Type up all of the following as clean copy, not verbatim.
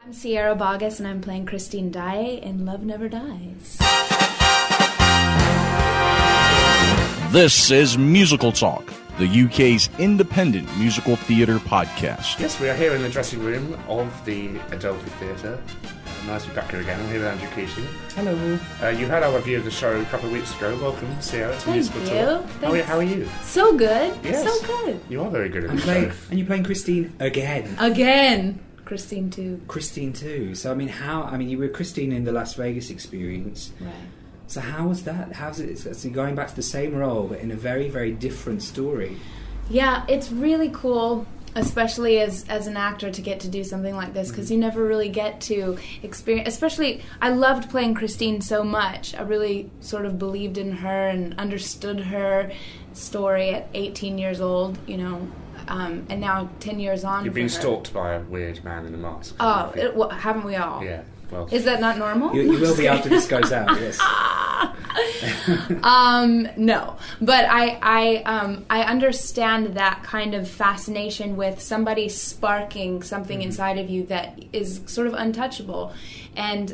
I'm Sierra Boggess, and I'm playing Christine Daae in Love Never Dies. This is Musical Talk, the UK's independent musical theatre podcast. Yes, we are here in the dressing room of the Adelphi Theatre. Nice to be back here again. I'm here with Andrew Keating. Hello. You had our review of the show a couple of weeks ago. Welcome, Sierra, to Musical Talk. How are you? So good. Yes. So good. You are very good at the show. And you're playing Christine again. Again. Christine too. Christine too. So you were Christine in the Las Vegas experience. Right. So how was that? How's it? It's going back to the same role, but in a very, very different story. Yeah, it's really cool, especially as an actor, to get to do something like this, because you never really get to experience. Especially, I loved playing Christine so much. I really sort of believed in her and understood her story at 18 years old. And now 10 years on. You've been stalked by a weird man in a mask. Oh, haven't we all? Yeah. Well, is that not normal? You will be after this goes out. Yes. No, but I understand that kind of fascination with somebody sparking something inside of you that is sort of untouchable, and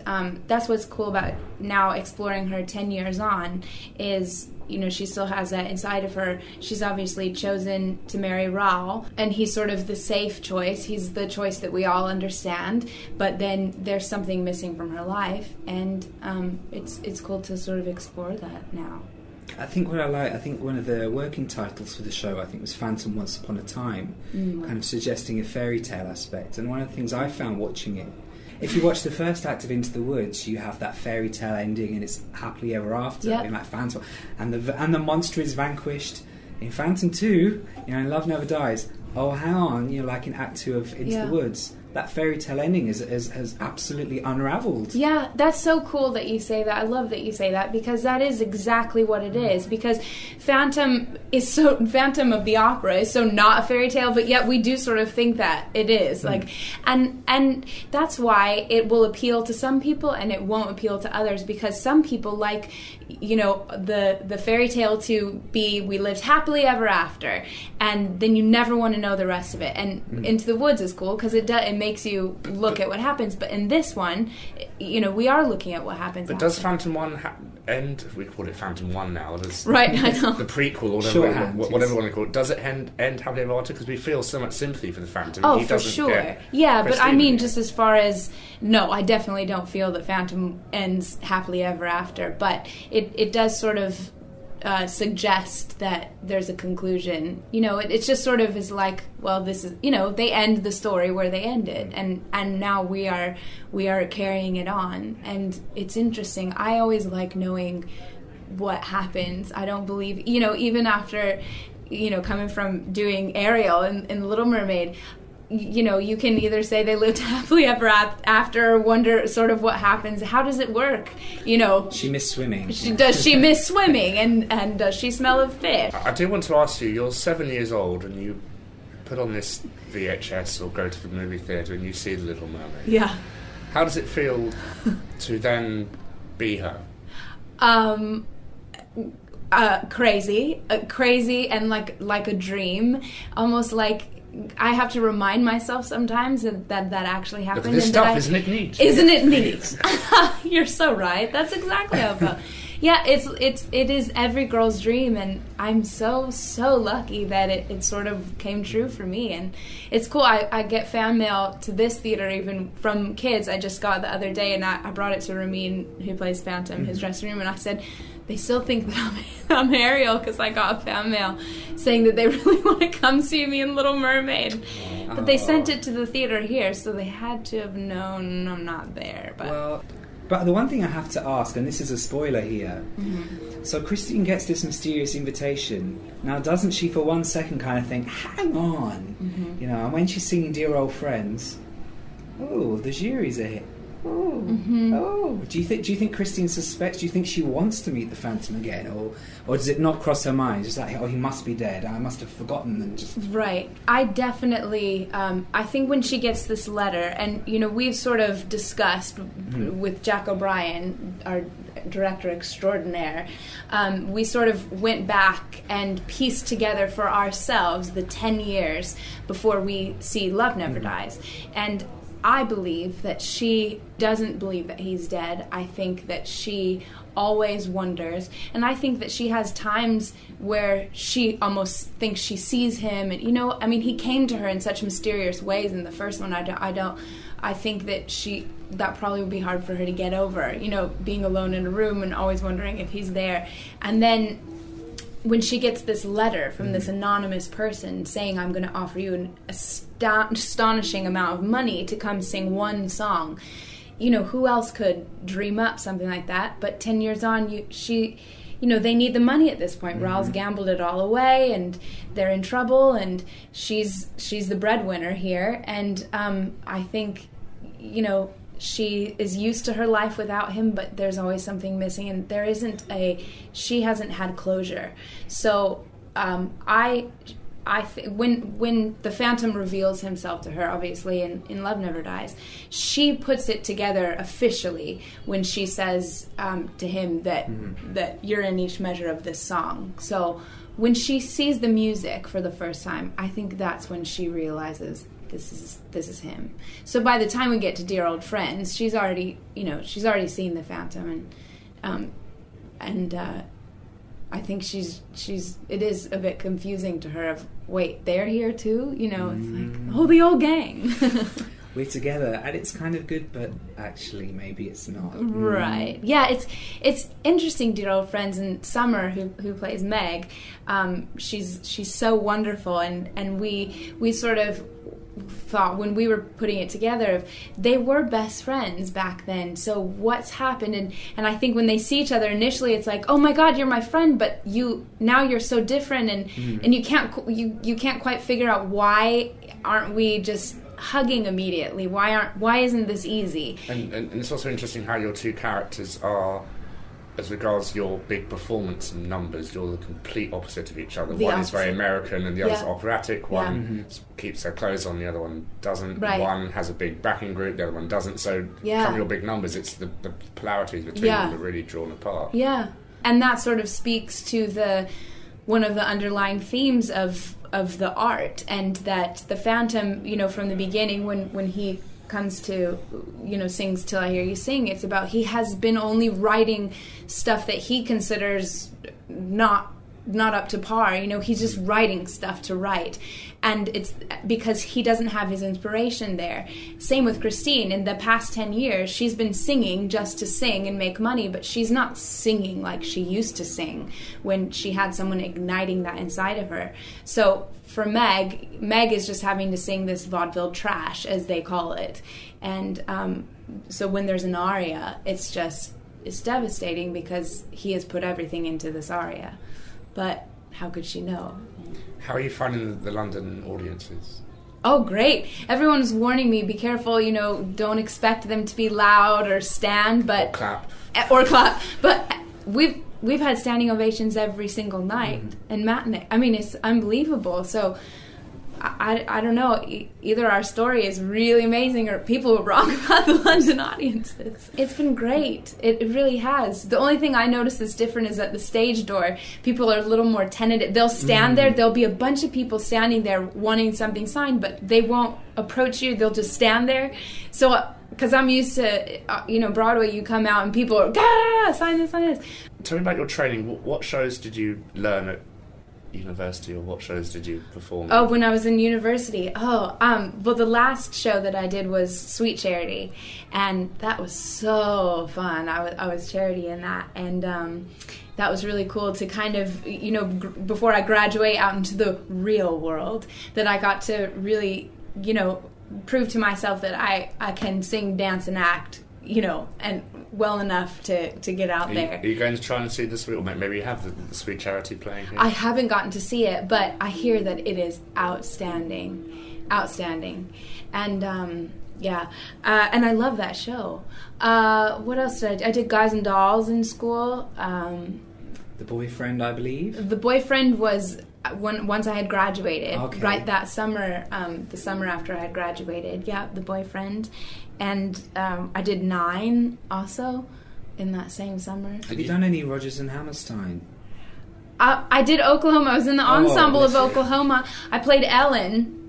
that's what's cool about now exploring her 10 years on is, she still has that inside of her. She's obviously chosen to marry Raul, and he's sort of the safe choice. He's the choice that we all understand, but then there's something missing from her life, and it's cool to sort of explore that now. I think one of the working titles for the show, was Phantom Once Upon a Time, kind of suggesting a fairy tale aspect. And one of the things I found watching it, if you watch the first act of Into the Woods, you have that fairy tale ending and it's happily ever after. Yep. In like Phantom, and the monster is vanquished. In Phantom 2, in Love Never Dies, oh hang on, like in Act 2 of Into the Woods, that fairy tale ending has absolutely unravelled. Yeah, that's so cool that you say that. I love that you say that, because that is exactly what it is. Because Phantom of the Opera is so not a fairy tale, but yet we do sort of think that it is. And that's why it will appeal to some people and it won't appeal to others, because some people like, the fairy tale to be we lived happily ever after, and then you never want to know the rest of it. And Into the Woods is cool because it makes you look at what happens, but in this one, we are looking at what happens. But does Phantom 1 end? We call it Phantom 1 now. Right, I know. The prequel, or whatever you want to call it. Does it end happily ever after? Because we feel so much sympathy for the Phantom. Oh, for sure. Yeah, but I mean, just as far as... No, I definitely don't feel that Phantom ends happily ever after, but it does sort of suggest that there's a conclusion. It's just sort of is like, well, this is, they end the story where they ended, and now we are carrying it on, and it's interesting. I always like knowing what happens. I don't believe, even after, coming from doing Ariel in Little Mermaid, you can either say they lived happily ever after, or wonder sort of what happens. How does it work? She missed swimming. Does she miss swimming? And does she smell of fish? I do want to ask you, you're 7 years old and you put on this VHS or go to the movie theatre and you see The Little Mermaid. Yeah. How does it feel to then be her? Crazy and like a dream, almost like I have to remind myself sometimes that actually happened. Look at this stuff, isn't it neat? Isn't it neat? You're so right. That's exactly how it felt. Yeah, it is every girl's dream, and I'm so lucky that it sort of came true for me. And it's cool. I get fan mail to this theater even from kids. I just got the other day, and I brought it to Ramin, who plays Phantom, his dressing room, and I said, they still think that I'm Ariel because I got a fan mail saying that they really want to come see me in Little Mermaid. But they sent it to the theater here, so they had to have known I'm not there. But the one thing I have to ask, and this is a spoiler here, so Christine gets this mysterious invitation. Now, doesn't she for 1 second kind of think, hang on, and when she's singing Dear Old Friends, oh, the jury's are here. Oh, do you think Christine suspects? Do you think she wants to meet the Phantom again, or does it not cross her mind? Just like, oh, he must be dead. I must have forgotten and just. Right. I definitely. I think when she gets this letter, and we've sort of discussed with Jack O'Brien, our director extraordinaire, we sort of went back and pieced together for ourselves the 10 years before we see Love Never Dies, and I believe that she doesn't believe that he's dead. I think that she always wonders, and I think that she has times where she almost thinks she sees him, and he came to her in such mysterious ways in the first one. I think that that probably would be hard for her to get over, being alone in a room and always wondering if he's there. And then when she gets this letter from this anonymous person saying, I'm going to offer you an astonishing amount of money to come sing one song, who else could dream up something like that? But 10 years on, they need the money at this point. Raul's gambled it all away, and they're in trouble, and she's the breadwinner here. And I think, she is used to her life without him, but there's always something missing, and she hasn't had closure. So when the Phantom reveals himself to her, obviously in Love Never Dies, she puts it together officially when she says to him that you're in each measure of this song. So when she sees the music for the first time, I think that's when she realizes this is him. So by the time we get to Dear Old Friends, she's already seen the Phantom, and I think it is a bit confusing to her of, wait, they're here too? It's like, the old gang. We're together, and it's kind of good, but actually maybe it's not. Right. Yeah, it's interesting, Dear Old Friends, and Summer, who plays Meg, she's so wonderful, and we sort of thought when we were putting it together, they were best friends back then, so what's happened? And I think when they see each other initially, it's like, oh my God, you're my friend, but now you're so different, and you can't quite figure out, why aren't we just hugging immediately? Why isn't this easy? And it's also interesting how your two characters are, as regards your big performance and numbers, you're the complete opposite of each other. One is very American and the other's operatic. One keeps their clothes on, the other one doesn't. Right. One has a big backing group, the other one doesn't. So come your big numbers, it's the polarities between them that are really drawn apart. Yeah. And that sort of speaks to one of the underlying themes of the art, and that the Phantom, from the beginning, when he comes to, sings Till I Hear You Sing, it's about he has been only writing stuff that he considers not up to par. He's just writing stuff to write, and it's because he doesn't have his inspiration there. Same with Christine. In the past 10 years, she's been singing just to sing and make money, but she's not singing like she used to sing when she had someone igniting that inside of her. So for Meg is just having to sing this vaudeville trash, as they call it, and so when there's an aria, it's devastating because he has put everything into this aria. But how could she know? How are you finding the London audiences? Oh, great. Everyone's warning me, be careful, don't expect them to be loud or stand, but... Or clap. But we've had standing ovations every single night and matinee. I mean, it's unbelievable. So I don't know. Either our story is really amazing, or people were wrong about the London audiences. It's been great. It really has. The only thing I notice that's different is at the stage door, people are a little more tentative. They'll stand there. There'll be a bunch of people standing there wanting something signed, but they won't approach you. They'll just stand there. So, because I'm used to, Broadway, you come out and people are, sign this, sign this. Tell me about your training. What shows did you learn at university, or what shows did you perform? Oh, when I was in university. Well, the last show that I did was Sweet Charity, and that was so fun. I was Charity in that, and that was really cool to kind of, before I graduate out into the real world, that I got to really, prove to myself that I can sing, dance, and act, and well enough to get out there. Are you going to try and see this, or maybe you have the Sweet Charity playing here? I haven't gotten to see it, but I hear that it is outstanding, and and I love that show. What else did I do? I did Guys and Dolls in school. The Boyfriend, I believe. The Boyfriend was once I had graduated, right that summer, the summer after I had graduated. Yeah, The Boyfriend. And I did 9 also in that same summer. Have you done any Rodgers and Hammerstein? I did Oklahoma. I was in the ensemble of Oklahoma. I played Ellen.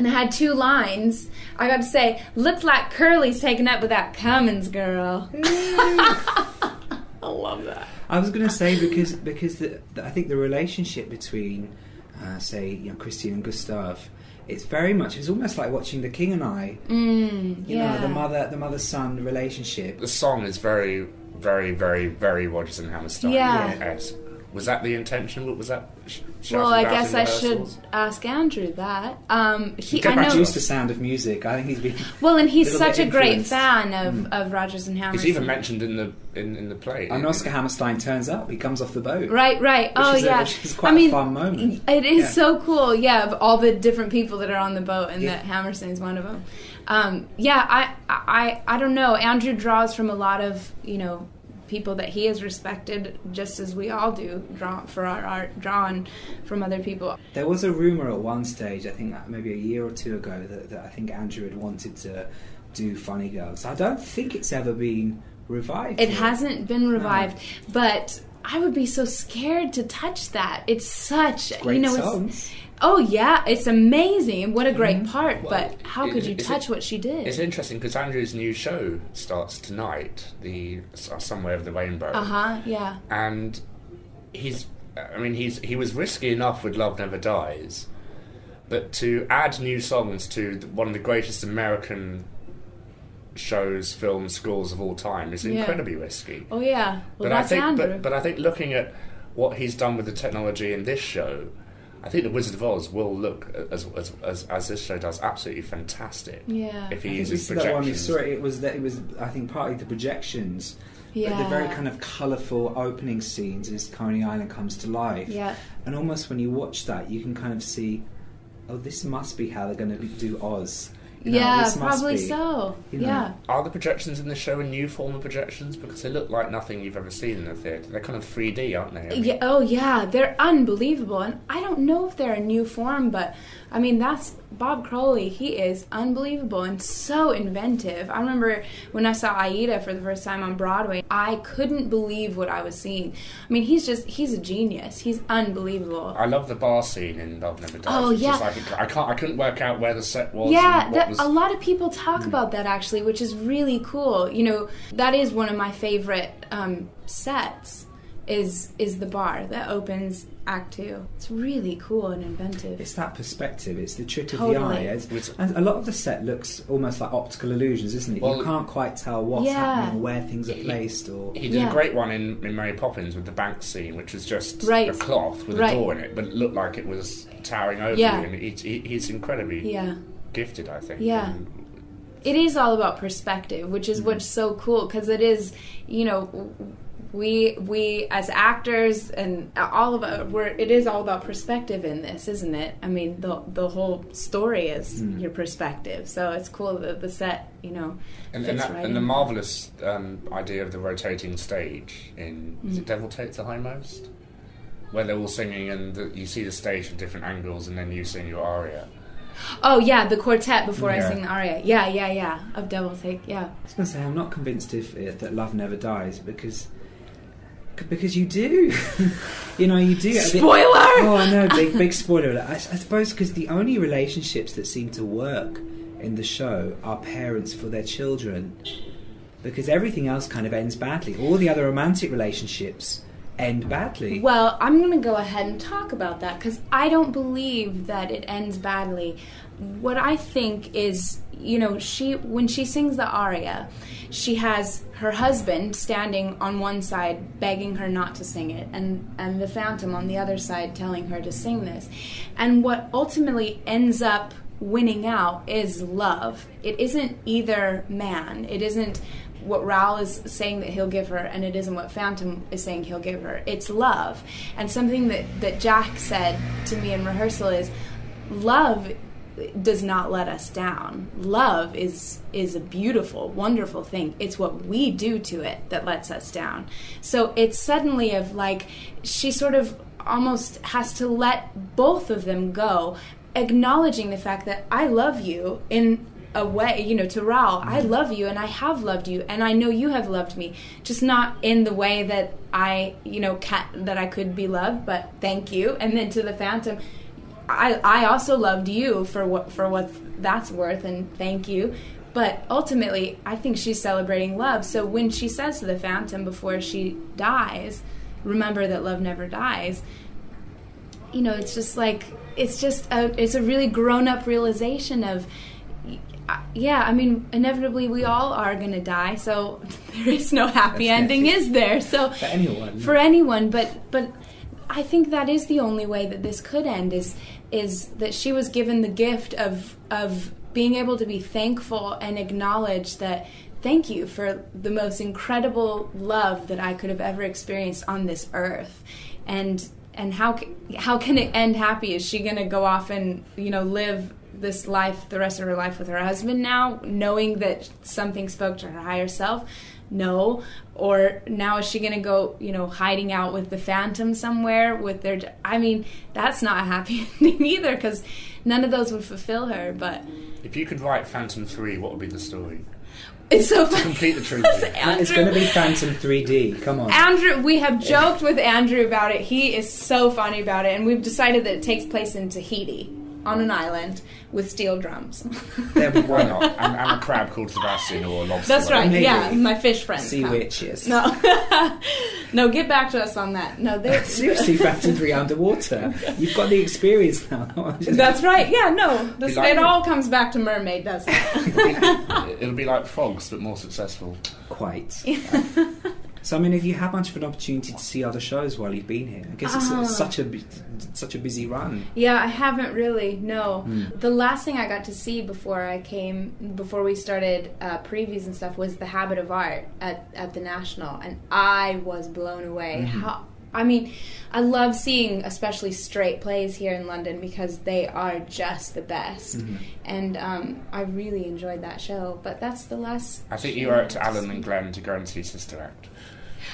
And I had 2 lines. I got to say, "Looks like Curly's taken up with that Cummins girl." I love that. I was going to say because I think the relationship between, say, Christine and Gustav, it's almost like watching The King and I. You know, the mother-son relationship. The song is very, very, very, very Rodgers and Hammerstein. Yeah. Was that the intention? Was that? Well, I guess I should ask Andrew that. I produced The Sound of Music. I think he's been. Well, and he's such a great fan of Rodgers and Hammerstein. He's even mentioned in the play. And Oscar Hammerstein turns up. He comes off the boat. Right. Which is quite a fun moment. It is so cool. Yeah, of all the different people that are on the boat, and that Hammerstein's one of them. I don't know. Andrew draws from a lot of people that he has respected, just as we all do, for our art, drawn from other people. There was a rumour at one stage, I think maybe a year or 2 ago, that I think Andrew had wanted to do Funny Girls. I don't think it's ever been revived. It hasn't been revived, but I would be so scared to touch that. It's such, great songs. Oh yeah, it's amazing. What a great part, but how could you touch what she did? It's interesting because Andrew's new show starts tonight, the Somewhere Over the Rainbow. Yeah. And he was risky enough with Love Never Dies, but to add new songs to one of the greatest American shows, films, scores of all time is incredibly risky. Oh yeah, well, that's Andrew. But I think looking at what he's done with the technology in this show, I think The Wizard of Oz will look, as this show does, absolutely fantastic. Yeah. If he uses projections. It was I think partly the projections. Yeah. The very kind of colourful opening scenes as Coney Island comes to life. Yeah. And almost when you watch that, you can kind of see, oh, this must be how they're going to do Oz. Probably so. Yeah. Are the projections in the show a new form of projections? Because they look like nothing you've ever seen in a theatre. They're kind of 3D, aren't they? They're unbelievable. And I don't know if they're a new form, but I mean, that's Bob Crowley. He is unbelievable and so inventive. I remember when I saw Aida for the first time on Broadway, I couldn't believe what I was seeing. I mean, he's a genius. He's unbelievable. I love the bar scene in Love Never Dies. Oh, yeah. I couldn't work out where the set was. Yeah, a lot of people talk about that, actually, which is really cool. That is one of my favorite sets, is the bar that opens Act 2. It's really cool and inventive. It's that perspective. It's the trick of the eye. And a lot of the set looks almost like optical illusions, isn't it? Well, you can't quite tell what's happening or where things are placed. He did a great one in Mary Poppins with the bank scene, which was just a cloth with a door in it, but it looked like it was towering over you. And he's incredibly gifted, I think. Yeah. It is all about perspective, which is what's so cool, because it is, we as actors and all of it, it is all about perspective in this, isn't it? I mean, the whole story is your perspective, so it's cool that the set, and the marvellous idea of the rotating stage in is it Devil Takes the Hindmost, where they're all singing and you see the stage from different angles, and then you sing your aria. Oh yeah, the quartet before I sing the aria. Yeah, of Devil Take. Yeah. I was going to say, I'm not convinced that Love Never Dies because you do. You do. Spoiler! Oh, I know, big spoiler. I suppose because the only relationships that seem to work in the show are parents for their children, because everything else kind of ends badly. All the other romantic relationships end badly. Well, I'm going to go ahead and talk about that, because I don't believe that it ends badly. What I think is, when she sings the aria, she has her husband standing on one side begging her not to sing it, and the Phantom on the other side telling her to sing this. And what ultimately ends up winning out is love. It isn't either man. It isn't what Raoul is saying that he'll give her, and it isn't what Phantom is saying he'll give her. It's love. And something that Jack said to me in rehearsal is, love does not let us down. Love is a beautiful, wonderful thing. It's what we do to it that lets us down. So it's suddenly of like, she sort of almost has to let both of them go, acknowledging the fact that I love you in a way, to Raoul, I love you and I have loved you and I know you have loved me, just not in the way that I, that I could be loved, but thank you. And then to the Phantom, I also loved you for what that's worth, and thank you. But ultimately, I think she's celebrating love. So when she says to the Phantom before she dies, remember that love never dies, it's just like, it's a really grown-up realization of, inevitably we all are going to die, so there is no happy ending, is there? So for anyone. But I think that is the only way that this could end, is that she was given the gift of being able to be thankful and acknowledge that, thank you for the most incredible love that I could have ever experienced on this earth. And how can it end happy? Is she going to go off and, live this life, the rest of her life with her husband now, knowing that something spoke to her higher self? No. Or now is she going to go, hiding out with the Phantom somewhere with their... that's not a happy ending either, because none of those would fulfill her. But if you could write Phantom 3, what would be the story? It's so funny. To complete the trilogy. It's going to be Phantom 3D. Come on. Andrew, we have joked with Andrew about it. He is so funny about it, and we've decided that it takes place in Tahiti, on an island with steel drums. Why not? And a crab called Sebastian or a lobster. That's right. Maybe. Yeah, my fish friends. Sea witches. No, no. Get back to us on that. No, seriously, Phantom 3 underwater. You've got the experience now. That's right. Yeah. No, it all comes back to mermaid, doesn't it? It'll be like Frogs, but more successful. Quite. So, if you had much of an opportunity to see other shows while you've been here, I guess it's such a busy run. Yeah, I haven't really, no. The last thing I got to see before we started previews and stuff, was The Habit of Art at the National, and I was blown away. I love seeing especially straight plays here in London, because they are just the best. And I really enjoyed that show, but that's the last... I think you were to Alan and Glenn to go and see Sister Act.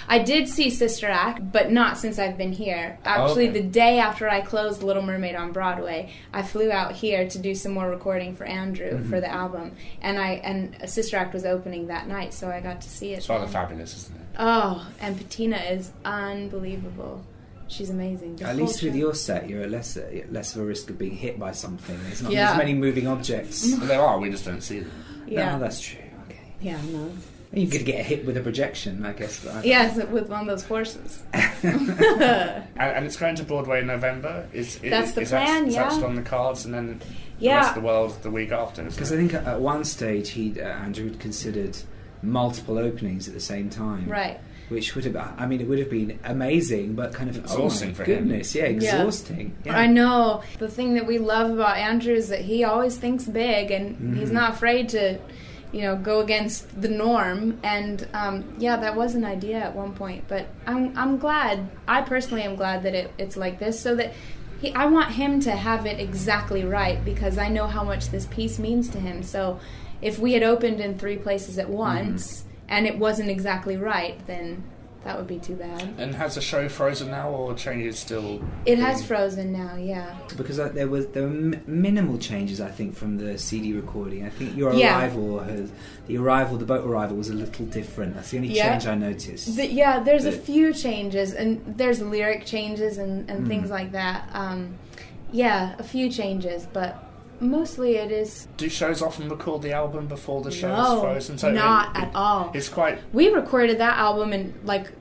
I did see Sister Act, but not since I've been here. Actually, the day after I closed Little Mermaid on Broadway, I flew out here to do some more recording for Andrew for the album, and Sister Act was opening that night, so I got to see it. It's rather fabulous, isn't it? Oh, and Patina is unbelievable. She's amazing. At least with your set, you're at less of a risk of being hit by something. There's not as many moving objects. Well, there are, we just don't see them. Yeah. No, that's true. Okay. Yeah, no. You could get hit with a projection, I guess. Yes, with one of those horses. And it's going to Broadway in November? That's the plan, Is that on the cards, and then the rest of the world the week after? Because I think at one stage Andrew had considered multiple openings at the same time. Right. Which would have, it would have been amazing, but kind of exhausting for goodness, him. Yeah, exhausting. Yeah. I know. The thing that we love about Andrew is that he always thinks big, and he's not afraid to, go against the norm. And that was an idea at one point. But I'm glad. I personally am glad that it's like this, so that I want him to have it exactly right, because I know how much this piece means to him. So if we had opened in 3 places at once, and it wasn't exactly right, then that would be too bad. And has the show frozen now, or changes still? It has frozen now, yeah. Because there were minimal changes, I think, from the CD recording. I think your arrival, the boat arrival was a little different. That's the only change I noticed. There's a few changes, and there's lyric changes and things like that. A few changes, but mostly it is... Do shows often record the album before the show is frozen? So not at all. It's quite... We recorded that album in,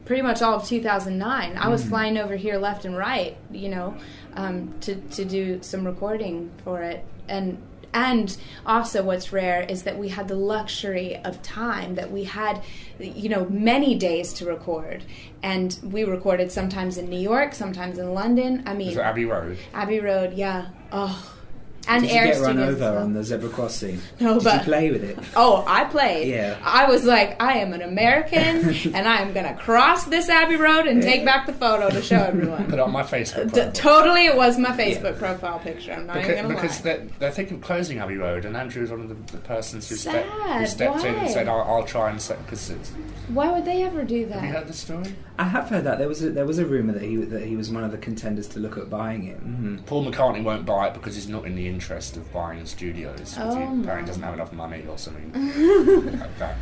pretty much all of 2009. I was flying over here left and right, to do some recording for it. And also what's rare is that we had the luxury of time, that we had, many days to record. And we recorded sometimes in New York, sometimes in London. Was it Abbey Road? Abbey Road, yeah. Oh, And did you get run over on the zebra crossing? No, did you play with it? Oh, I played. Yeah. I was like, I am an American, and I am going to cross this Abbey Road and take back the photo to show everyone. Put it on my Facebook profile. Totally, it was my Facebook profile picture. I'm not even going to lie. Because they're thinking of closing Abbey Road, and Andrew was one of the persons who stepped Why? in and said, I'll try and set... Cause why would they ever do that? Have you heard the story? I have heard that. There was a rumour that he was one of the contenders to look at buying it. Mm-hmm. Paul McCartney won't buy it because he's not in the interest of buying studios. Because he apparently doesn't have enough money or something like that.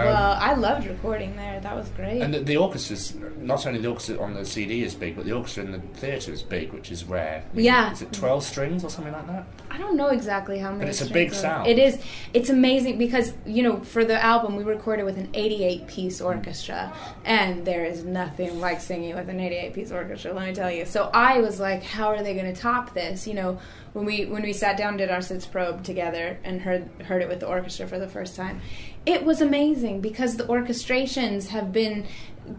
Well, I loved recording there. That was great. And the orchestra's, not only the orchestra on the CD is big, but the orchestra in the theatre is big, which is rare. Yeah. Is it 12 strings or something like that? I don't know exactly how many. But it's a big sound. It is. It's amazing because, for the album we recorded with an 88-piece orchestra, and there is nothing like singing with an 88-piece orchestra, let me tell you. So I was like, how are they going to top this? When we sat down and did our Sitz Probe together and heard it with the orchestra for the first time, it was amazing because the orchestrations have been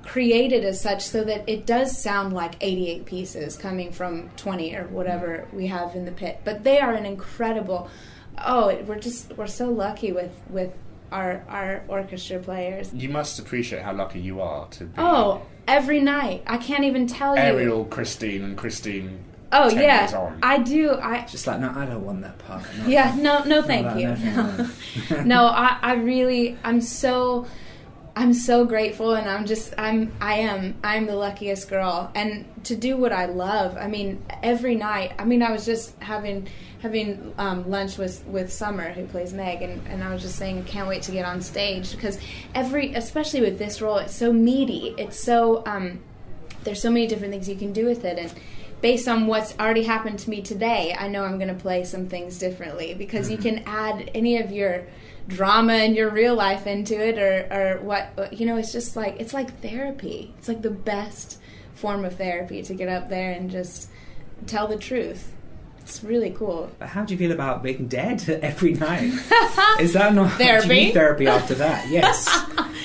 created as such so that it does sound like 88 pieces coming from 20 or whatever we have in the pit. But they are an incredible... we're so lucky with our orchestra players. You must appreciate how lucky you are to be... Oh, every night. I can't even tell you. Ariel, Christine, and Christine... Oh, yeah, I do. Just like, no, I don't want that part. No. Yeah, no, thank you. No, I really, I'm so grateful, and I'm the luckiest girl. And to do what I love, I mean, every night, I was just having lunch with Summer, who plays Meg, and I was just saying I can't wait to get on stage, because especially with this role, it's so meaty. It's so, there's so many different things you can do with it, and based on what's already happened to me today, I know I'm going to play some things differently, because you can add any of your drama and your real life into it, or what, it's just like, it's like therapy. It's like the best form of therapy, to get up there and just tell the truth. It's really cool. How do you feel about being dead every night? Is that not therapy? Do you need therapy after that? Yes.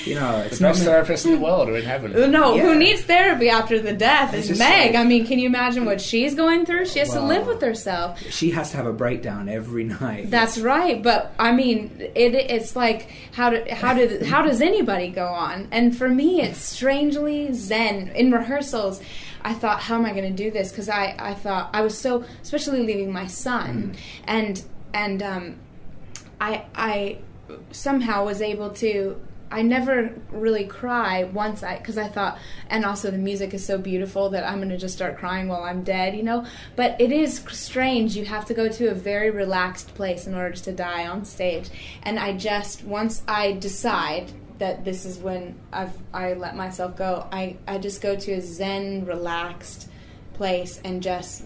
It's the best therapists in the world are in heaven. No, yeah. Who needs therapy after the death is Meg. Like, can you imagine what she's going through? She has to live with herself. She has to have a breakdown every night. That's right. But it's like, how does anybody go on? And for me, it's strangely zen. In rehearsals, I thought, how am I going to do this? Because I thought I was so, especially leaving my son, and I somehow was able to. I never really cry once because I thought, and also the music is so beautiful that I'm going to just start crying while I'm dead, But it is strange. You have to go to a very relaxed place in order to die on stage. And once I decide that this is when I let myself go, I just go to a zen, relaxed place and just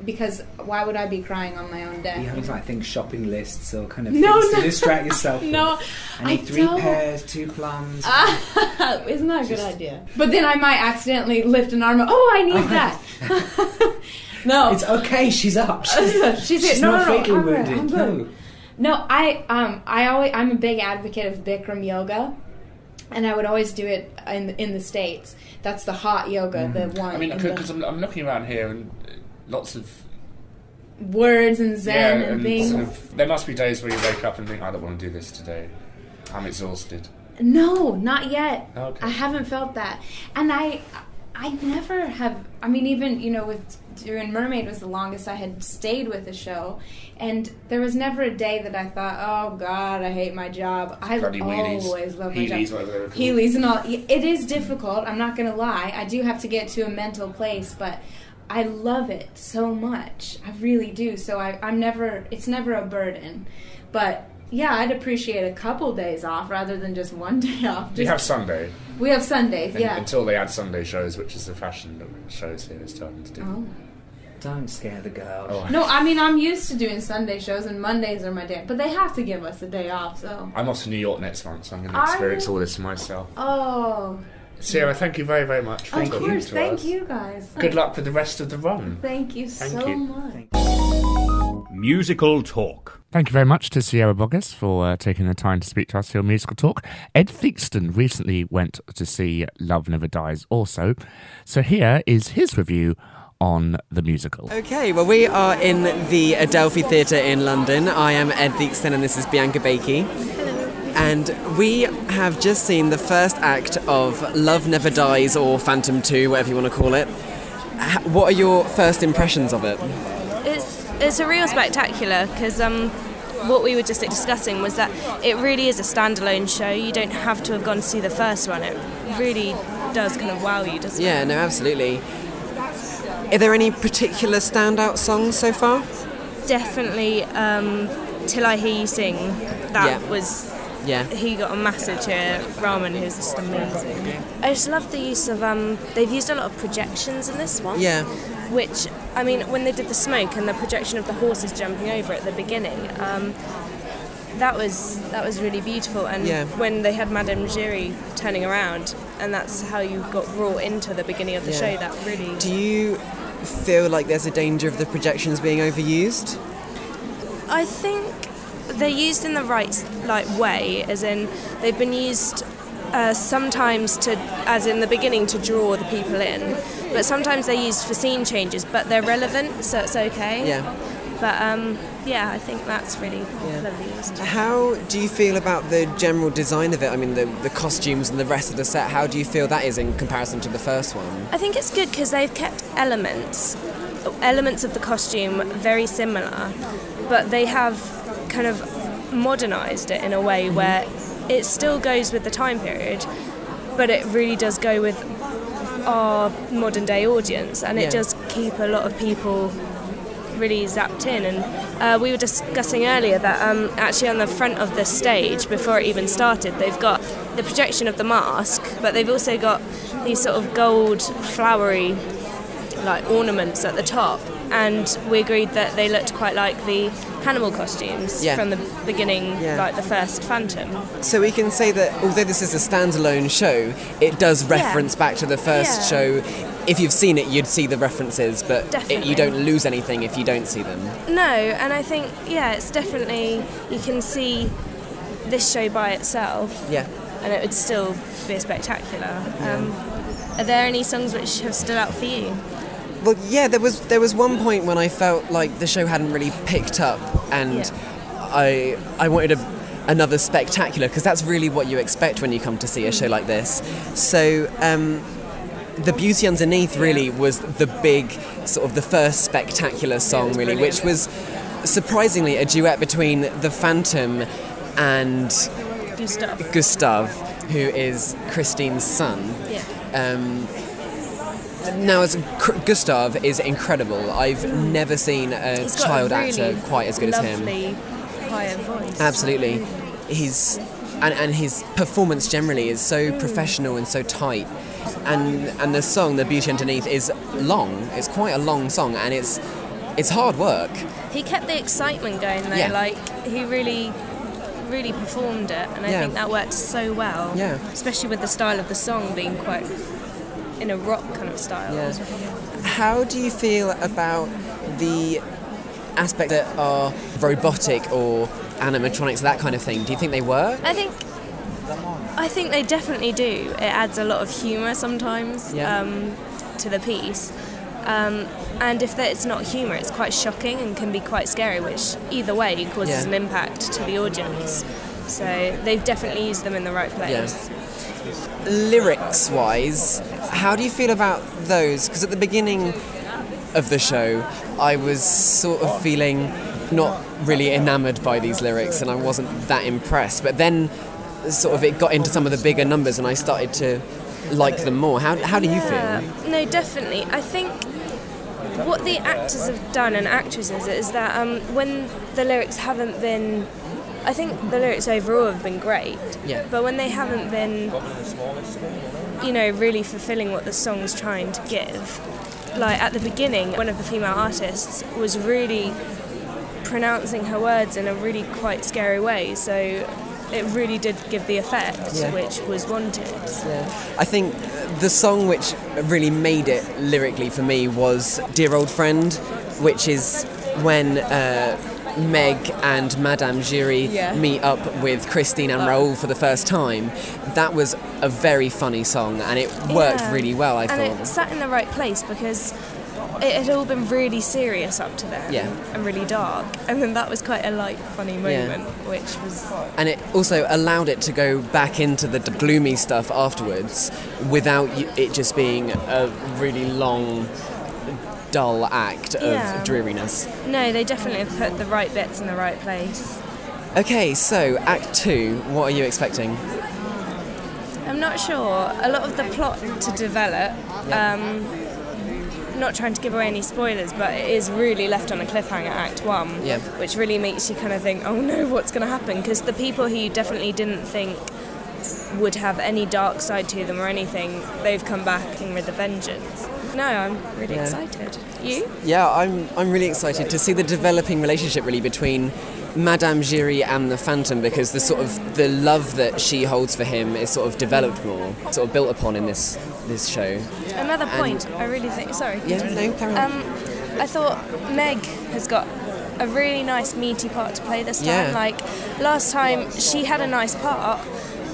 because why would I be crying on my own death? You have things, shopping lists or kind of things to distract yourself. No, I need 3 pears, 2 plums. Isn't that a good idea? But then I might accidentally lift an arm. Oh, I need that. No, it's okay. She's up. She's not fatally wounded. No, I'm a big advocate of Bikram yoga, and I would always do it in the States. That's the hot yoga, the one. Because I'm looking around here and lots of words and zen and things. There must be days where you wake up and think, I don't want to do this today. I'm exhausted. No, not yet. Okay. I haven't felt that. And I never have, even, with doing Mermaid was the longest I had stayed with a show. And there was never a day that I thought, oh, God, I hate my job. I always love my job. Heelys and all. It is difficult, I'm not going to lie. I do have to get to a mental place, but I love it so much. I really do. So it's never a burden. But yeah, I'd appreciate a couple days off rather than just one day off. We have Sunday. We have Sundays, yeah. Until they add Sunday shows, which is the fashion that shows here is starting to do. Oh. Don't scare the girl. Oh. No, I'm used to doing Sunday shows, and Mondays are my day. But they have to give us a day off, so. I'm off to New York next month, so I'm going to experience all this myself. Oh. Sierra, thank you very, very much. Of course, thank you guys. Good luck with the rest of the run. Thank you so much. Musical Talk. Thank you very much to Sierra Boggess for taking the time to speak to us here on Musical Talk. Ed Theakston recently went to see Love Never Dies also. So here is his review on the musical. Okay, well, we are in the Adelphi Theatre in London. I am Ed Theakston and this is Bianca Bakey. And we have just seen the first act of Love Never Dies, or Phantom 2, whatever you want to call it. What are your first impressions of it? It's a real spectacular, because what we were just discussing was that it really is a standalone show. You don't have to have gone to see the first one. It really does kind of wow you, doesn't it? Yeah, no, absolutely. Are there any particular standout songs so far? Definitely Till I Hear You Sing. That was he got a massive cheer. Rahman, who's just amazing. I just love the use of they've used a lot of projections in this one. Yeah. Which, I mean, when they did the smoke and the projection of the horses jumping over at the beginning, that was really beautiful. And when they had Madame Giry turning around, and that's how you got brought into the beginning of the show, that really... Do you feel like there's a danger of the projections being overused? I think they're used in the right way, as in they've been used sometimes as in the beginning, to draw the people in, but sometimes they're used for scene changes, but they're relevant, so it's okay. Yeah. But I think that's really cleverly used. How do you feel about the general design of it? I mean, the costumes and the rest of the set, how do you feel that is in comparison to the first one? I think it's good because they've kept elements of the costume very similar, but they have kind of modernised it in a way where it still goes with the time period, but it really does go with our modern day audience, and it does keep a lot of people really zapped in. And we were discussing earlier that actually on the front of the stage, before it even started, they've got the projection of the mask, but they've also got these sort of gold flowery ornaments at the top, and we agreed that they looked quite like the Hannibal costumes from the beginning, like the first Phantom. So we can say that although this is a standalone show, it does reference back to the first show. If you've seen it, you'd see the references, but you don't lose anything if you don't see them. No, and I think, it's definitely, you can see this show by itself, and it would still be spectacular. Are there any songs which have stood out for you? Well, there was one point when I felt like the show hadn't really picked up, and I wanted another spectacular, because that's really what you expect when you come to see a show like this. So The Beauty Underneath really was the big, sort of the first spectacular song, really, which was surprisingly a duet between the Phantom and Gustav, who is Christine's son. Now, Gustav is incredible. I've never seen a child actor quite as good as him. Higher voice. Absolutely. And his performance generally is so professional and so tight. And the song, The Beauty Underneath, is long. It's quite a long song, and it's hard work. He kept the excitement going though. He really performed it, and I think that worked so well. Especially with the style of the song being quite in a rock kind of style. How do you feel about the aspects that are robotic or animatronics, that kind of thing? Do you think they work? I think they definitely do. It adds a lot of humour sometimes to the piece. And if it's not humour, it's quite shocking and can be quite scary, which either way causes an impact to the audience. So they've definitely used them in the right place. Lyrics-wise, how do you feel about those? Because at the beginning of the show, I was sort of feeling not really enamoured by these lyrics, and I wasn't that impressed. But then sort of it got into some of the bigger numbers, and I started to like them more. How do you feel? No, definitely. I think what the actors have done, and actresses, is that when the lyrics haven't been... I think the lyrics overall have been great, but when they haven't been, really fulfilling what the song's trying to give, like at the beginning, one of the female artists was really pronouncing her words in a really quite scary way, so it really did give the effect which was wanted. I think the song which really made it lyrically for me was Dear Old Friend, which is when Meg and Madame Giry meet up with Christine and Raoul for the first time. That was a very funny song, and it worked really well, I thought. And it sat in the right place because it had all been really serious up to then and really dark, and then that was quite a light, funny moment, which was... And it also allowed it to go back into the gloomy stuff afterwards without it just being a really long, dull act of dreariness. No, they definitely have put the right bits in the right place. Okay, so Act 2, what are you expecting? I'm not sure. A lot of the plot to develop. not trying to give away any spoilers, but it is really left on a cliffhanger, Act 1, which really makes you kind of think, oh no, what's going to happen? Because the people who you definitely didn't think would have any dark side to them or anything, they've come back with a vengeance. No, I'm really excited. You? Yeah, I'm really excited to see the developing relationship really between Madame Giry and the Phantom, because the love that she holds for him is sort of developed more, sort of built upon in this show. Another point, I really think... Sorry. Yeah, no, carry on. I thought Meg has got a really nice meaty part to play this time. Yeah. Like, last time she had a nice part,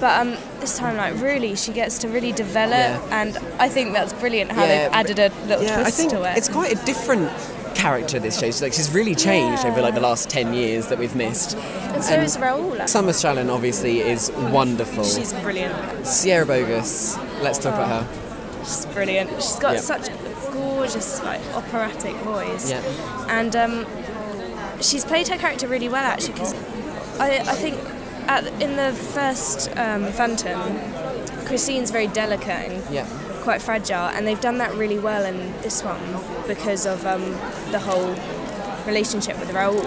but this time, like, really, she gets to really develop, and I think that's brilliant how they've added a little twist to it. It's quite a different character, this show. She's really changed over like the last 10 years that we've missed. And so is Raoul. Summer Strallen obviously is wonderful. She's brilliant. Sierra Boggess, let's talk about her. She's brilliant. She's got such a gorgeous, like, operatic voice. Yeah. And she's played her character really well, actually, because I think in the first Phantom, Christine's very delicate and quite fragile, and they've done that really well in this one because of the whole relationship with Raoul.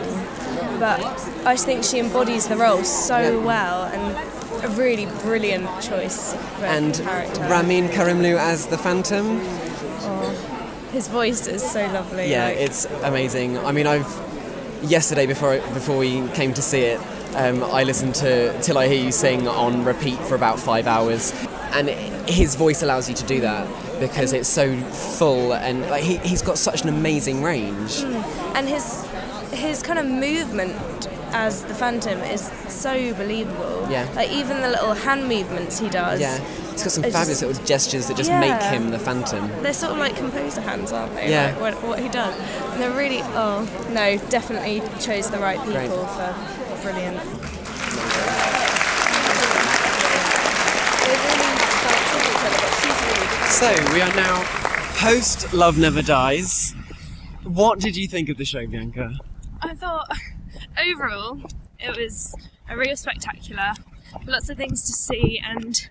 But I just think she embodies the role so well, and a really brilliant choice for character. Ramin Karimloo as the Phantom. Oh, his voice is so lovely. Yeah, it's amazing. I mean, yesterday before we came to see it, I listened to Till I Hear You Sing on repeat for about 5 hours, and his voice allows you to do that because it's so full, and like he's got such an amazing range. And his kind of movement as the Phantom is so believable. Yeah. Like, even the little hand movements he does. Yeah. He's got some fabulous little gestures that just make him the Phantom. They're sort of like composer hands, aren't they? Yeah. Like what he does. And they're really, definitely chose the right people for brilliant. So, we are now post Love Never Dies. What did you think of the show, Bianca? I thought, overall, it was a real spectacular. Lots of things to see, and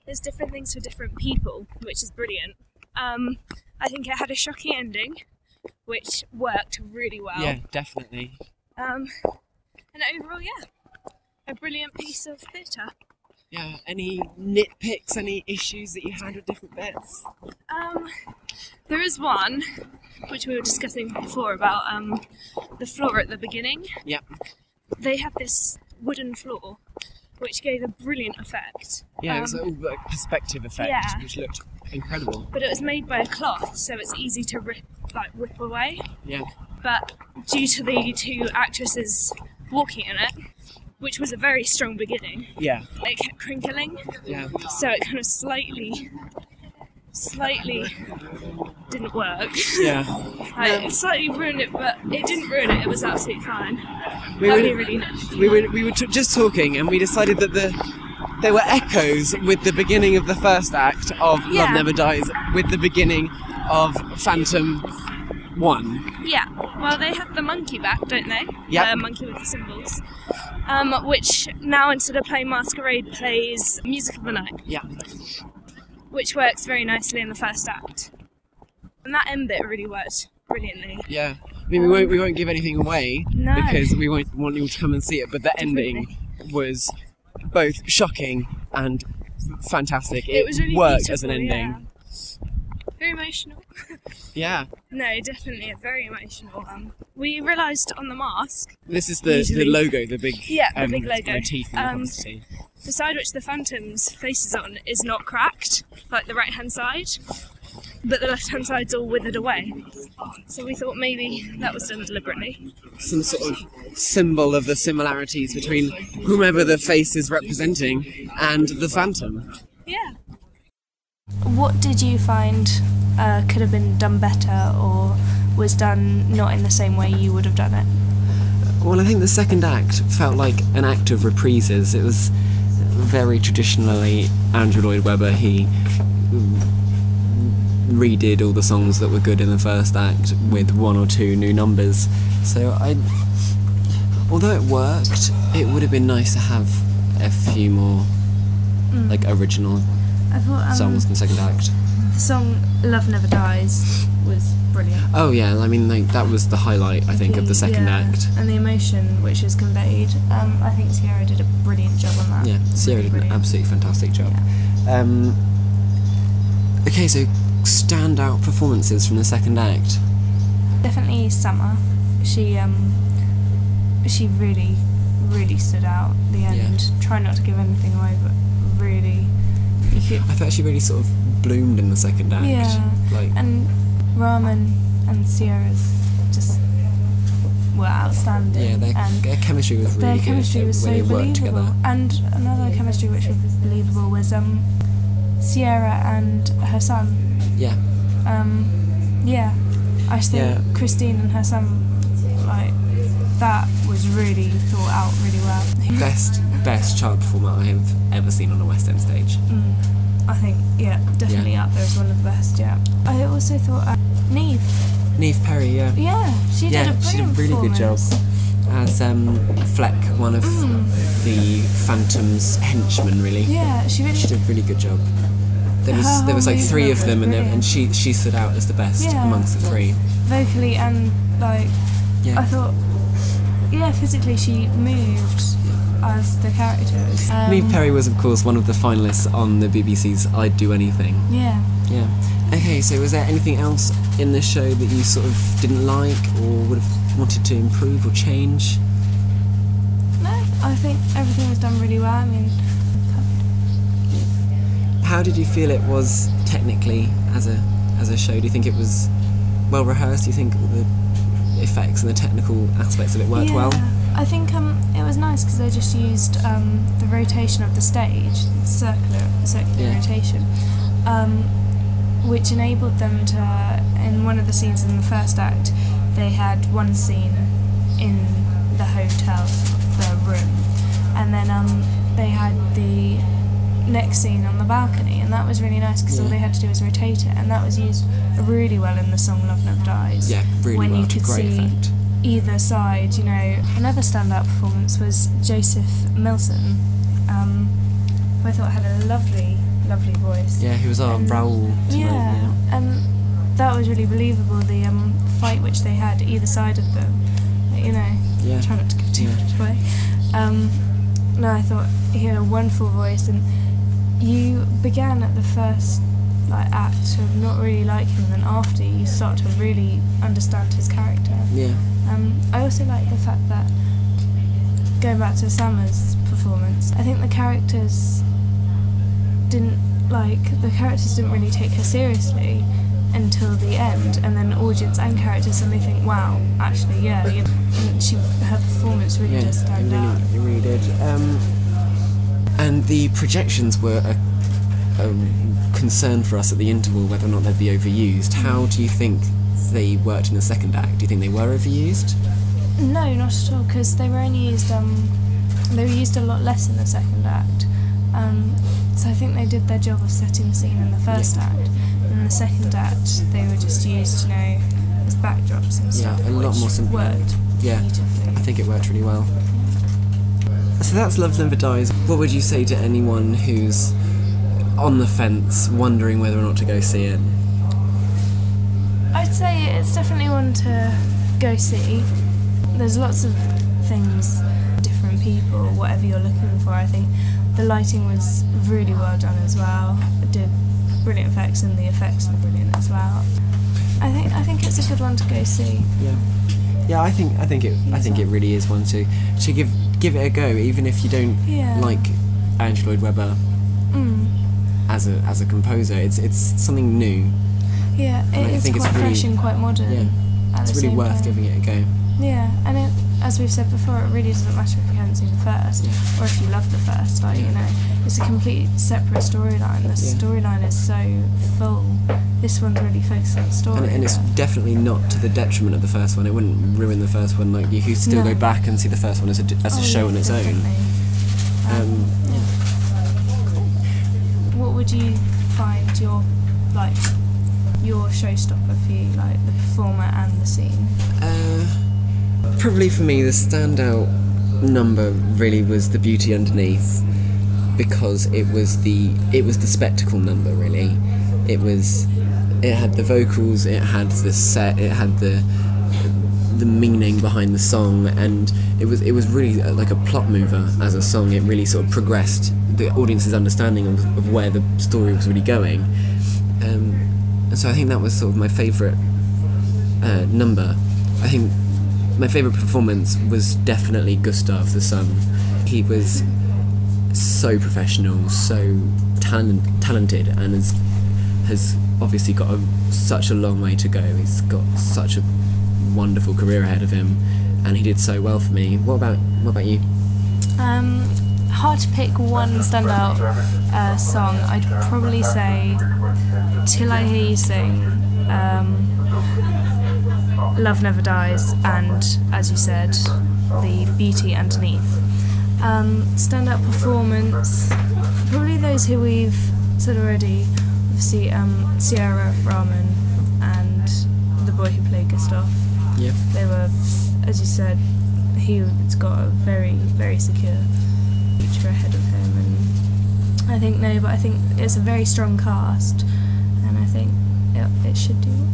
there's different things for different people, which is brilliant. I think it had a shocking ending, which worked really well. Yeah, definitely. And overall, a brilliant piece of theatre. Yeah, any nitpicks, any issues that you had with different bits? There is one, which we were discussing before, about the floor at the beginning. Yeah. They had this wooden floor, which gave a brilliant effect. Yeah, it was a perspective effect, which looked incredible. But it was made by a cloth, so it's easy to whip away. Yeah. But due to the two actresses walking in it, which was a very strong beginning, it kept crinkling. Yeah. So it kind of slightly didn't work. Yeah. It slightly ruined it, but it didn't ruin it. It was absolutely fine. We were just talking, and we decided that there were echoes with the beginning of the first act of Love Never Dies, with the beginning of Phantom 1. Yeah. Well, they have the monkey back, don't they? Yeah. The monkey with the cymbals. Which now, instead of playing Masquerade, plays Music of the Night. Yeah. Which works very nicely in the first act. And that end bit really worked brilliantly. Yeah. I mean, we won't give anything away because we won't want you to come and see it, but the ending was both shocking and fantastic. It was really worked as an ending. Yeah. Very emotional. Yeah. No, definitely a very emotional one. We realised on the mask... This is the logo, the big... Yeah, the big logo. Motif in the quantity. The side which the Phantom's face is on is not cracked, like the right-hand side, but the left-hand side's all withered away. So we thought maybe that was done deliberately. Some sort of symbol of the similarities between whomever the face is representing and the Phantom. Yeah. What did you find could have been done better, or was done not in the same way you would have done it? Well, I think the second act felt like an act of reprises. It was very traditionally Andrew Lloyd Webber. He redid all the songs that were good in the first act with one or two new numbers. So although it worked, it would have been nice to have a few more like original I thought songs in the second act? The song "Love Never Dies" was brilliant. Oh yeah, I mean that was the highlight, I think, of the second act. And the emotion which is conveyed. I think Sierra did a brilliant job on that. Yeah, Sierra did an absolutely fantastic job. Yeah. Okay, so standout performances from the second act. Definitely Summer. She really, really stood out at the end. Yeah. Try not to give anything away, but really, you could. I thought she really sort of bloomed in the second act. Yeah. And Rahman and Sierra's just were outstanding. Yeah, their chemistry was really good. Their chemistry was so believable. Together. And another chemistry which was believable was Sierra and her son. Yeah. I just think Christine and her son, that was really thought out really well. Best child performer I have ever seen on a West End stage. I think, definitely up there as one of the best, I also thought Neve Perry, Yeah, she did a really good job as Fleck, one of the Phantom's henchmen, really. Yeah, she did a really good job. There was like three of them, and she stood out as the best amongst the three. Vocally and I thought, physically she moved as the characters. Neve Perry was, of course, one of the finalists on the BBC's I'd Do Anything. Yeah. Okay, so was there anything else in the show that you sort of didn't like or would have wanted to improve or change? No, I think everything was done really well. I mean, how did you feel it was technically as a show? Do you think it was well rehearsed? Do you think the effects and the technical aspects of it worked well? I think it was nice because they just used the rotation of the stage, circular rotation, which enabled them to, in one of the scenes in the first act, they had one scene in the hotel, the room, and then they had the next scene on the balcony, and that was really nice because all they had to do was rotate it, and that was used really well in the song Love Never Dies. Yeah, really when well. You could Great see effect. Either side, Another standout performance was Joseph Milson, who I thought had a lovely voice. Yeah, he was our Raoul tonight. And that was really believable, the fight which they had either side of them. Try not to give too much away. No, I thought he had a wonderful voice, and you began at the first act of not really liking him, and after you start to really understand his character. Yeah. I also like the fact that, going back to Summer's performance, I think the characters didn't really take her seriously until the end, and then audience and characters suddenly think, wow, actually, and her performance really does stand out. It really did. And the projections were a concern for us at the interval, whether or not they'd be overused. How do you think they worked in the second act? Do you think they were overused? No, not at all, because they were only used. They were used a lot less in the second act. So I think they did their job of setting the scene in the first act. And in the second act, they were just used, as backdrops and stuff. Yeah, a lot more simple. Worked beautifully. I think it worked really well. So that's Love Never Dies. What would you say to anyone who's on the fence, wondering whether or not to go see it? I'd say it's definitely one to go see. There's lots of things, different people, whatever you're looking for. I think the lighting was really well done as well. It did brilliant effects, and the effects were brilliant as well. I think it's a good one to go see. Yeah, I think it really is one to give it a go, even if you don't like Andrew Lloyd Webber as a composer. It's something new. Yeah, it's quite fresh and quite modern. Yeah, it's really worth giving it a go. Yeah, and as we've said before, it really doesn't matter if you haven't seen the first, or if you love the first. It's a complete separate storyline. The storyline is so full. This one's really focused on the story. And it's definitely not to the detriment of the first one. It wouldn't ruin the first one. You could still go back and see the first one as a show on its own. What would you find your showstopper for you, the performer and the scene? Probably for me, the standout number really was The Beauty Underneath. because it was the spectacle number, really. It had the vocals, it had the set, it had the meaning behind the song, and it was really like a plot mover as a song. It really sort of progressed the audience's understanding of where the story was really going, and so I think that was sort of my favourite number. I think my favourite performance was definitely Gustav the son. He was so professional, so talented, and has obviously got such a long way to go. He's got such a wonderful career ahead of him, and he did so well for me. What about you? Hard to pick one standout song. I'd probably say Till I Hear You Sing, Love Never Dies, and, as you said, The Beauty Underneath. Standout performance, probably those who we've said already. Obviously, Sierra Rahman and the boy who played Gustav. Yeah. They were, as you said, he's got a very, very secure future ahead of him, and I think it's a very strong cast, and I think it should do well.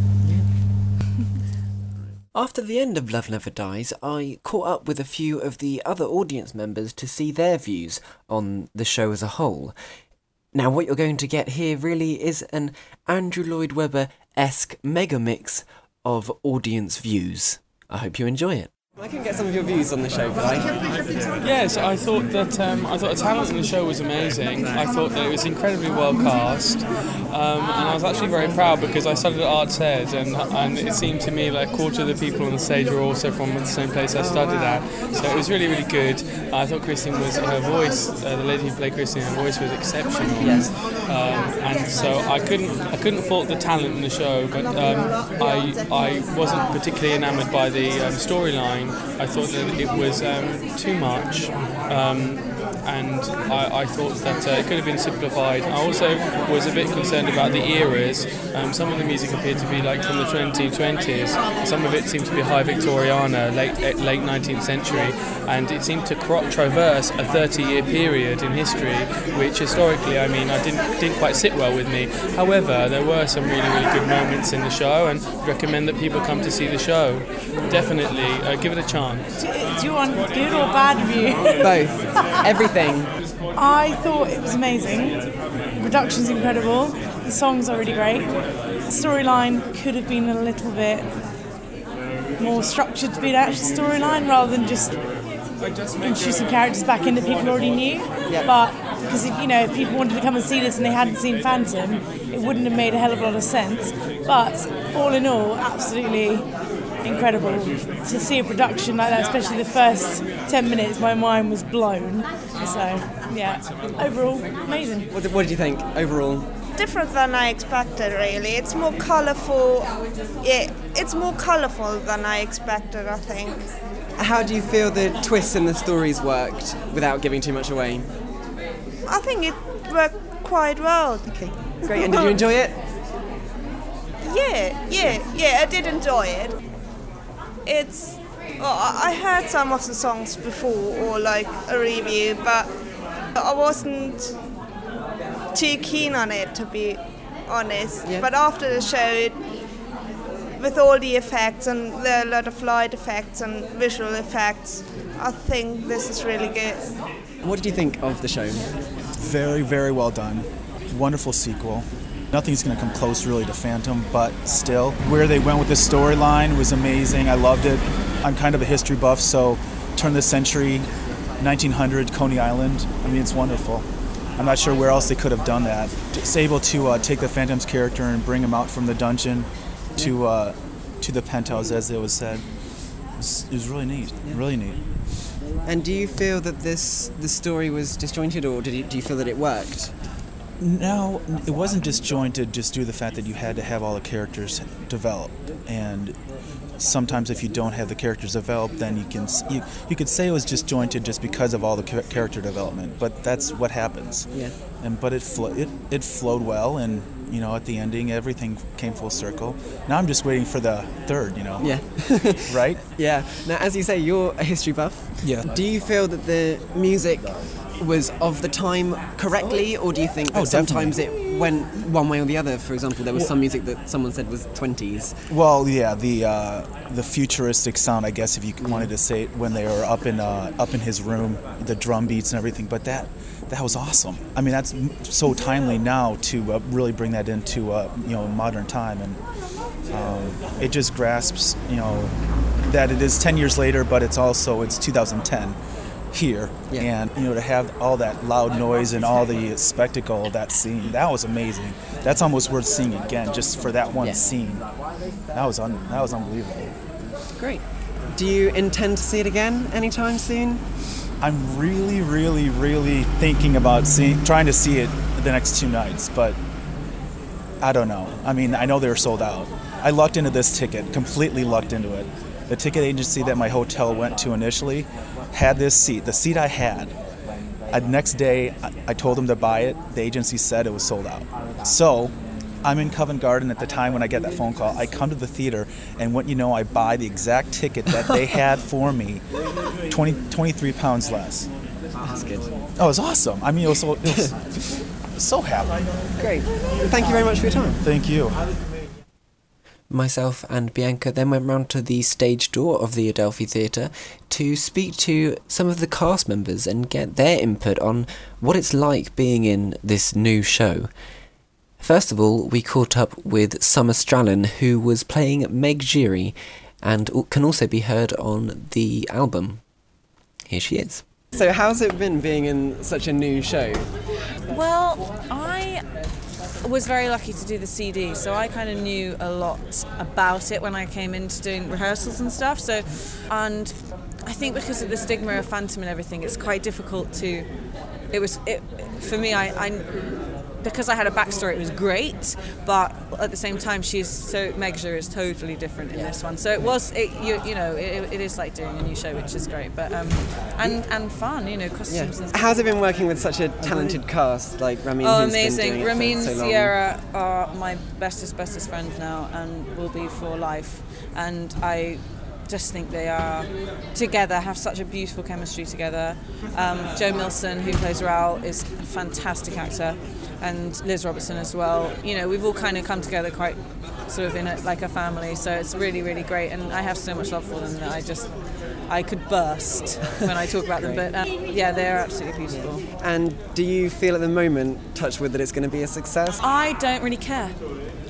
After the end of Love Never Dies, I caught up with a few of the other audience members to see their views on the show as a whole. Now, what you're going to get here really is an Andrew Lloyd Webber-esque mega mix of audience views. I hope you enjoy it. I can get some of your views on the show, Guy. Yes, I thought the talent in the show was amazing. I thought that it was incredibly well cast, and I was actually very proud because I studied at Arts Ed, and it seemed to me like a quarter of the people on the stage were also from the same place I studied at. So it was really, really good. I thought her voice, the lady who played Christine, her voice was exceptional. Yes. And so I couldn't fault the talent in the show, but I wasn't particularly enamoured by the storyline. I thought that it was too much, and I thought that it could have been simplified. I also was a bit concerned about the eras. Some of the music appeared to be like from the 2020s. Some of it seemed to be high Victoriana, late 19th century, and it seemed to traverse a 30-year period in history, which historically, I didn't quite sit well with me. However, there were some really, really good moments in the show, and recommend that people come to see the show. Definitely, give it a chance. Do you want good or bad review? Both. Everything. I thought it was amazing. The production's incredible. The songs are really great. The storyline could have been a little bit more structured to be an actual storyline rather than just introducing characters back in that people already knew. Yep. But because if people wanted to come and see this and they hadn't seen Phantom, it wouldn't have made a hell of a lot of sense. But all in all, absolutely incredible to see a production like that, especially the first 10 minutes. My mind was blown. So yeah, overall amazing. What did you think overall? Different than I expected, really. It's more colourful. Yeah, it's more colourful than I expected, I think. How do you feel the twists in the stories worked without giving too much away? I think it worked quite well. Okay, great. And did you enjoy it? Yeah, I did enjoy it. I heard some of the songs before, or like a review, but I wasn't too keen on it, to be honest. Yeah. But after the show, with all the effects, and there are a lot of light effects and visual effects, I think this is really good. What did you think of the show? Very, very well done. Wonderful sequel. Nothing's going to come close really to Phantom, but still, where they went with the storyline was amazing. I loved it. I'm kind of a history buff, so turn of the century, 1900, Coney Island. It's wonderful. I'm not sure where else they could have done that. It's able to take the Phantom's character and bring him out from the dungeon to the penthouse, as it was said. It was really neat, really neat. And do you feel that the story was disjointed, or do you feel that it worked? No, it wasn't disjointed just due to the fact that you had to have all the characters developed. And sometimes if you don't have the characters developed, then you could say it was disjointed just because of all the character development. But that's what happens. Yeah. But it flowed well, and at the ending, everything came full circle. Now I'm just waiting for the third, Yeah. Right? Yeah. Now, as you say, you're a history buff. Yeah. Do you feel that the music was of the time correctly, or do you think that sometimes it went one way or the other? For example, there was some music that someone said was 20s. Well, yeah, the futuristic sound, I guess, if you wanted to say it, when they were up in his room, the drum beats and everything. But that was awesome. I mean, that's so timely now to really bring that into modern time, and it just grasps that it is 10 years later, but it's 2010. Here, and to have all that loud noise and all the spectacle of that scene, that was amazing. That's almost worth seeing again, just for that one scene. That was unbelievable. Great. Do you intend to see it again anytime soon? I'm really, really, really thinking about trying to see it the next 2 nights, but I don't know. I mean, I know they're sold out. I lucked into this ticket, completely lucked into it. The ticket agency that my hotel went to initially had this seat, the seat I had. The next day, I told them to buy it. The agency said it was sold out. So, I'm in Covent Garden at the time when I get that phone call. I come to the theater, and I buy the exact ticket that they had for me, 23 pounds less. That's good. Oh, it was awesome. I mean, it was so happy. Great. Thank you very much for your time. Thank you. Myself and Bianca then went round to the stage door of the Adelphi Theatre to speak to some of the cast members and get their input on what it's like being in this new show. First of all, we caught up with Summer Strallen, who was playing Meg Giry and can also be heard on the album. Here she is. So how's it been being in such a new show? Well, I was very lucky to do the CD, so I kind of knew a lot about it when I came into doing rehearsals and stuff. And I think because of the stigma of Phantom and everything, it's quite difficult to. For me. Because I had a backstory, it was great, but at the same time, Meg Giry is totally different in this one. So it is like doing a new show, which is great, but and fun, costumes. And stuff. How's it been working with such a talented cast like Ramin? Oh, who's amazing! Been doing Ramin it for and so long? Sierra are my bestest friends now, and will be for life. And I just think they are together, have such a beautiful chemistry together. Joe Milson, who plays Raoul, is a fantastic actor, and Liz Robertson as well. We've all kind of come together quite sort of in like a family, so it's really, really great, and I have so much love for them that I could burst when I talk about them, but they're absolutely beautiful. And do you feel at the moment, touch wood, that it's going to be a success? I don't really care.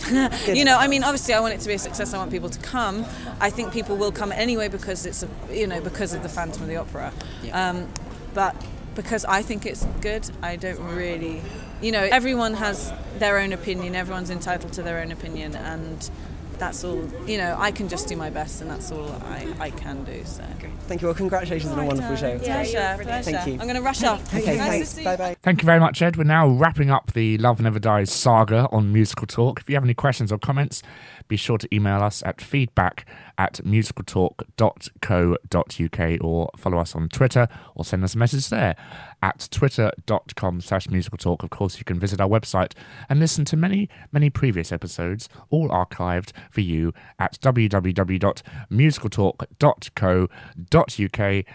Obviously I want it to be a success. I want people to come. I think people will come anyway because it's because of the Phantom of the Opera. Yeah. But because I think it's good, I don't really. Everyone has their own opinion. Everyone's entitled to their own opinion, and that's all. I can just do my best, and that's all I can do. So. Great. Thank you. Well, congratulations on a wonderful show. Pleasure. Thank you. I'm going to rush off. Okay, nice thanks. to see you. Bye-bye. Thank you very much, Ed. We're now wrapping up the Love Never Dies saga on Musical Talk. If you have any questions or comments, be sure to email us at feedback@musicaltalk.co.uk or follow us on Twitter or send us a message there at twitter.com/musicaltalk. Of course, you can visit our website and listen to many, many previous episodes, all archived for you at www.musicaltalk.co.uk.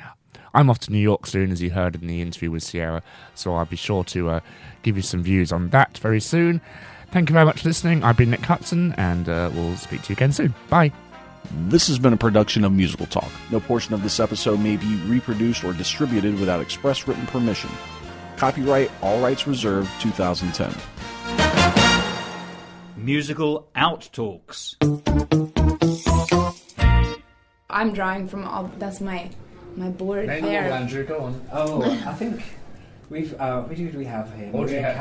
I'm off to New York soon, as you heard in the interview with Sierra, so I'll be sure to give you some views on that very soon. Thank you very much for listening. I've been Nick Hutson, and we'll speak to you again soon. Bye. This has been a production of Musical Talk. No portion of this episode may be reproduced or distributed without express written permission. Copyright, all rights reserved, 2010. Musical Outtalks. I'm drawing from all. That's my board there. Andrew, go on. Oh, I think we've. Who did we have here? Maria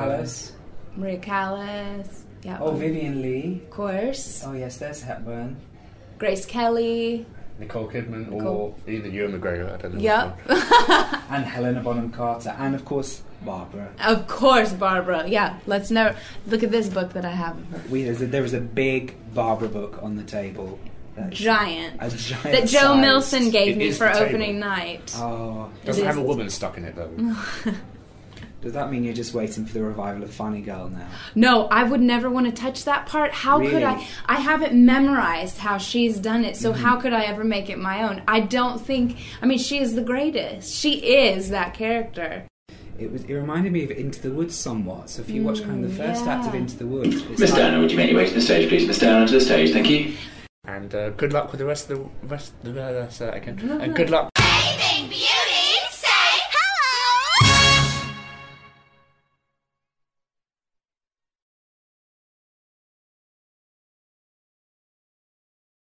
Callas. Yeah. Oh, Vivian Leigh. Of course. Oh yes, there's Hepburn. Grace Kelly. Nicole Kidman, or either Ewan McGregor. I don't know. Yep. And Helena Bonham Carter, and of course Barbara. Of course, Barbara. Yeah. Let's never look at this book that I have of her. There was a big Barbara book on the table. Giant. A giant. That Joe size. Milson gave me for opening night. Oh. Doesn't have a woman stuck in it though. Does that mean you're just waiting for the revival of Funny Girl now? No, I would never want to touch that part. How could I? I haven't memorized how she's done it, so how could I ever make it my own? I don't think... I mean, she is the greatest. She is that character. It reminded me of Into the Woods somewhat. So if you watch kind of the first act of Into the Woods... Miss Dana, would you make your way to the stage, please? Miss Dana, to the stage, thank you. And good luck with the rest of the... And good luck... Anything beautiful!